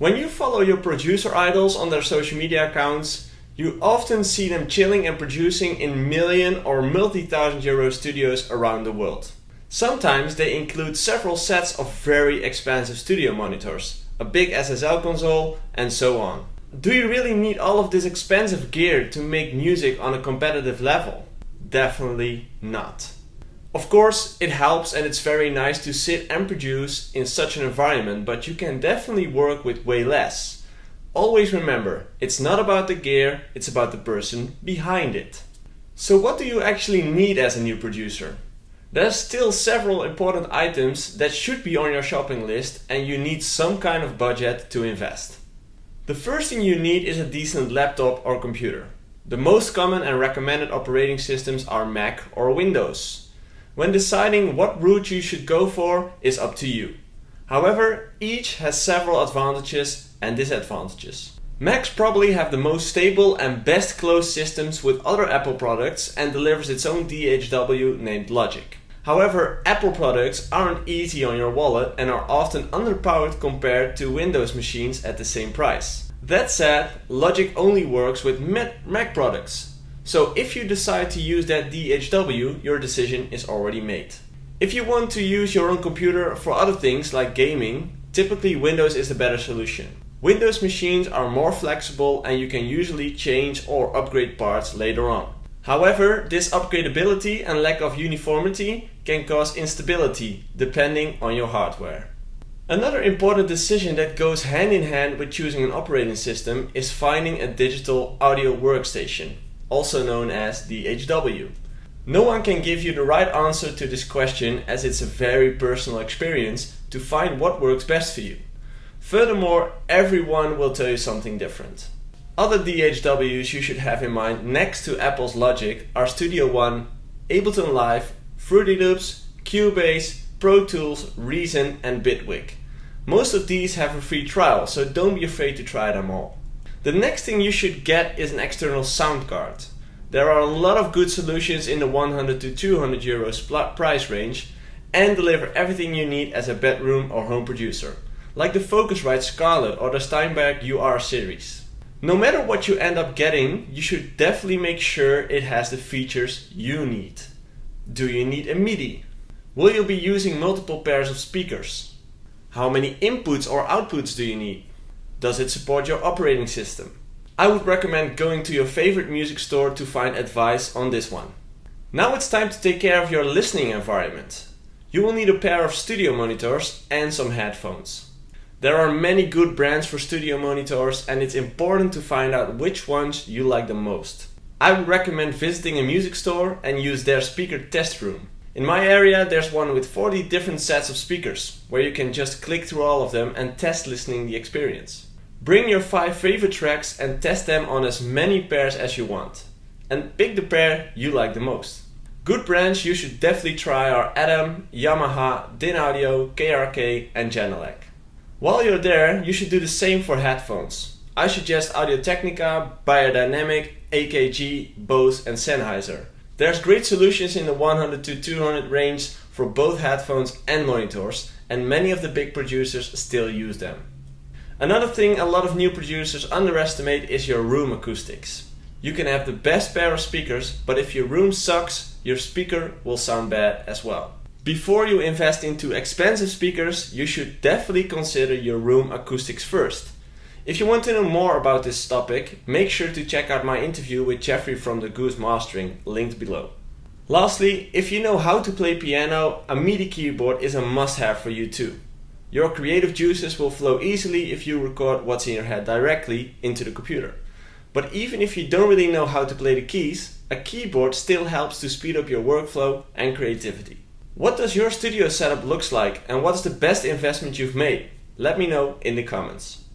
When you follow your producer idols on their social media accounts, you often see them chilling and producing in million or multi-thousand euro studios around the world. Sometimes they include several sets of very expensive studio monitors, a big SSL console, and so on. Do you really need all of this expensive gear to make music on a competitive level? Definitely not. Of course, it helps and it's very nice to sit and produce in such an environment, but you can definitely work with way less. Always remember, it's not about the gear, it's about the person behind it. So what do you actually need as a new producer? There's still several important items that should be on your shopping list and you need some kind of budget to invest. The first thing you need is a decent laptop or computer. The most common and recommended operating systems are Mac or Windows. When deciding what route you should go for is up to you. However, each has several advantages and disadvantages. Macs probably have the most stable and best closed systems with other Apple products and delivers its own DHW named Logic. However, Apple products aren't easy on your wallet and are often underpowered compared to Windows machines at the same price. That said, Logic only works with Mac products. So if you decide to use that DHW, your decision is already made. If you want to use your own computer for other things like gaming, typically Windows is the better solution. Windows machines are more flexible and you can usually change or upgrade parts later on. However, this upgradability and lack of uniformity can cause instability depending on your hardware. Another important decision that goes hand in hand with choosing an operating system is finding a digital audio workstation, also known as DHW. No one can give you the right answer to this question as it's a very personal experience to find what works best for you. Furthermore, everyone will tell you something different. Other DHWs you should have in mind next to Apple's Logic are Studio One, Ableton Live, Fruity Loops, Cubase, Pro Tools, Reason and Bitwig. Most of these have a free trial, so don't be afraid to try them all. The next thing you should get is an external sound card. There are a lot of good solutions in the 100 to 200 euros price range and deliver everything you need as a bedroom or home producer, like the Focusrite Scarlett or the Steinberg UR series. No matter what you end up getting, you should definitely make sure it has the features you need. Do you need a MIDI? Will you be using multiple pairs of speakers? How many inputs or outputs do you need? Does it support your operating system? I would recommend going to your favorite music store to find advice on this one. Now it's time to take care of your listening environment. You will need a pair of studio monitors and some headphones. There are many good brands for studio monitors and it's important to find out which ones you like the most. I would recommend visiting a music store and use their speaker test room. In my area there's one with 40 different sets of speakers, where you can just click through all of them and test listening the experience. Bring your 5 favorite tracks and test them on as many pairs as you want. And pick the pair you like the most. Good brands you should definitely try are Adam, Yamaha, Din Audio, KRK and Genelec. While you're there, you should do the same for headphones. I suggest Audio-Technica, Beyerdynamic, AKG, Bose and Sennheiser. There's great solutions in the 100 to 200 range for both headphones and monitors, and many of the big producers still use them. Another thing a lot of new producers underestimate is your room acoustics. You can have the best pair of speakers, but if your room sucks, your speaker will sound bad as well. Before you invest into expensive speakers, you should definitely consider your room acoustics first. If you want to know more about this topic, make sure to check out my interview with Jeffrey from the Goose Mastering, linked below. Lastly, if you know how to play piano, a MIDI keyboard is a must-have for you too. Your creative juices will flow easily if you record what's in your head directly into the computer. But even if you don't really know how to play the keys, a keyboard still helps to speed up your workflow and creativity. What does your studio setup looks like and what's the best investment you've made? Let me know in the comments.